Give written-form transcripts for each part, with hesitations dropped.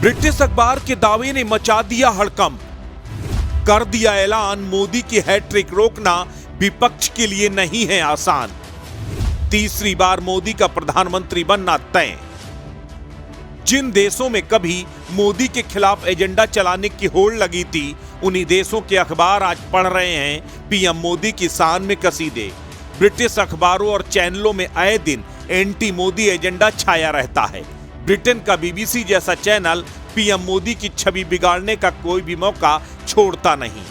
British अखबार के दावे ने मचा दिया हड़कंप। कर दिया ऐलान, मोदी की हैट्रिक रोकना विपक्ष के लिए नहीं है आसान। तीसरी बार मोदी का प्रधानमंत्री बनना तय। जिन देशों में कभी मोदी के खिलाफ एजेंडा चलाने की होड़ लगी थी, उन्हीं देशों के अखबार आज पढ़ रहे हैं पीएम मोदी की शान में कसीदे। ब्रिटिश अखबारों और चैनलों में आए दिन एंटी मोदी एजेंडा छाया रहता है। ब्रिटेन का बीबीसी जैसा चैनल पीएम मोदी की छवि बिगाड़ने का कोई भी मौका छोड़ता नहीं।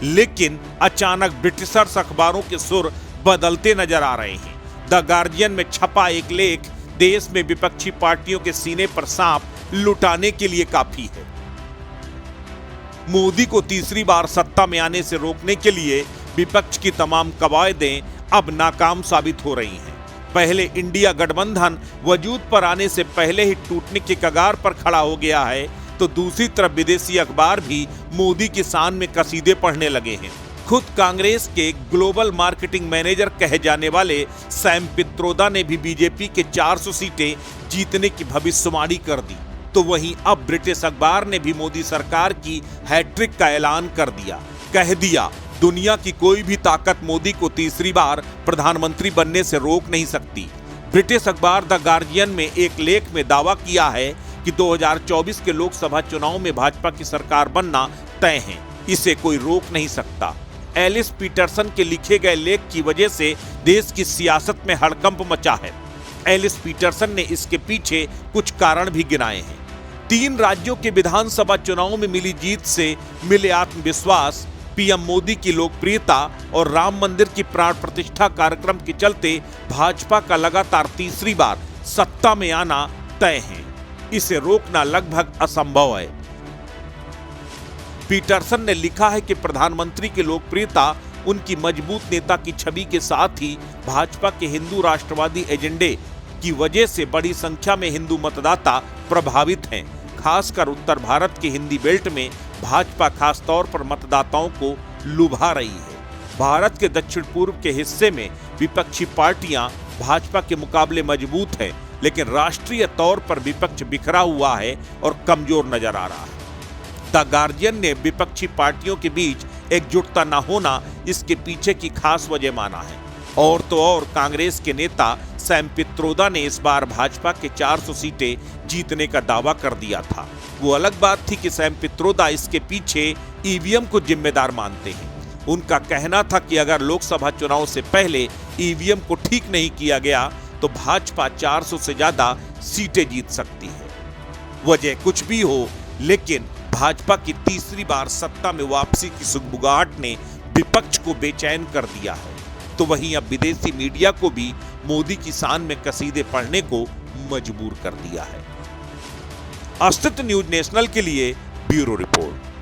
लेकिन अचानक ब्रिटिशर्स अखबारों के सुर बदलते नजर आ रहे हैं। द गार्जियन में छपा एक लेख देश में विपक्षी पार्टियों के सीने पर सांप लुटाने के लिए काफी है। मोदी को तीसरी बार सत्ता में आने से रोकने के लिए विपक्ष की तमाम कवायदें अब नाकाम साबित हो रही हैं। पहले इंडिया गठबंधन वजूद पर आने से पहले ही टूटने के कगार पर खड़ा हो गया है, तो दूसरी तरफ विदेशी अखबार भी मोदी की शान में कसीदे पढ़ने लगे हैं। खुद कांग्रेस के ग्लोबल मार्केटिंग मैनेजर कहे जाने वाले सैम पित्रोदा ने भी बीजेपी के 400 सीटें जीतने की भविष्यवाणी कर दी। तो वहीं अब ब्रिटिश अखबार ने भी मोदी सरकार की हैट्रिक का ऐलान कर दिया। कह दिया, दुनिया की कोई भी ताकत मोदी को तीसरी बार प्रधानमंत्री बनने से रोक नहीं सकती। ब्रिटिश अखबार द गार्जियन में एक लेख में दावा किया है कि 2024 के लोकसभा चुनाव में भाजपा की सरकार बनना तय है, इसे कोई रोक नहीं सकता। एलिस पीटरसन के लिखे गए लेख की वजह से देश की सियासत में हड़कंप मचा है। एलिस पीटरसन ने इसके पीछे कुछ कारण भी गिनाए हैं। 3 राज्यों के विधानसभा चुनाव में मिली जीत से मिले आत्मविश्वास, पीएम मोदी की लोकप्रियता और राम मंदिर की प्राण प्रतिष्ठा कार्यक्रम के चलते भाजपा का लगातार तीसरी बार सत्ता में आना तय है। इसे रोकना लगभग असंभव है। पीटरसन ने लिखा है कि प्रधानमंत्री की लोकप्रियता, उनकी मजबूत नेता की छवि के साथ ही भाजपा के हिंदू राष्ट्रवादी एजेंडे की वजह से बड़ी संख्या में हिंदू मतदाता प्रभावित हैं। खासकर उत्तर भारत के हिंदी बेल्ट में भाजपा खास तौर पर मतदाताओं को लुभा रही है। भारत के दक्षिण पूर्व के हिस्से में विपक्षी पार्टियां भाजपा के मुकाबले मजबूत हैं, लेकिन राष्ट्रीय तौर पर विपक्ष बिखरा हुआ है और कमजोर नजर आ रहा है। द गार्जियन ने विपक्षी पार्टियों के बीच एकजुटता न होना इसके पीछे की खास वजह माना है। और तो और कांग्रेस के नेता सैम पित्रोदा ने इस बार भाजपा के 400 सीटें जीतने का दावा कर दिया था। वो अलग बात थी कि सैम पित्रोदा इसके पीछे ईवीएम को जिम्मेदार मानते हैं। उनका कहना था कि अगर लोकसभा चुनाव से पहले ईवीएम को ठीक नहीं किया गया तो भाजपा 400 से ज्यादा सीटें जीत सकती है। वजह कुछ भी हो, लेकिन भाजपा की तीसरी बार सत्ता में वापसी की सुगबुगाहट ने विपक्ष को बेचैन कर दिया है। तो वहीं अब विदेशी मीडिया को भी मोदी की शान में कसीदे पढ़ने को मजबूर कर दिया है। अस्तित्व न्यूज नेशनल के लिए ब्यूरो रिपोर्ट।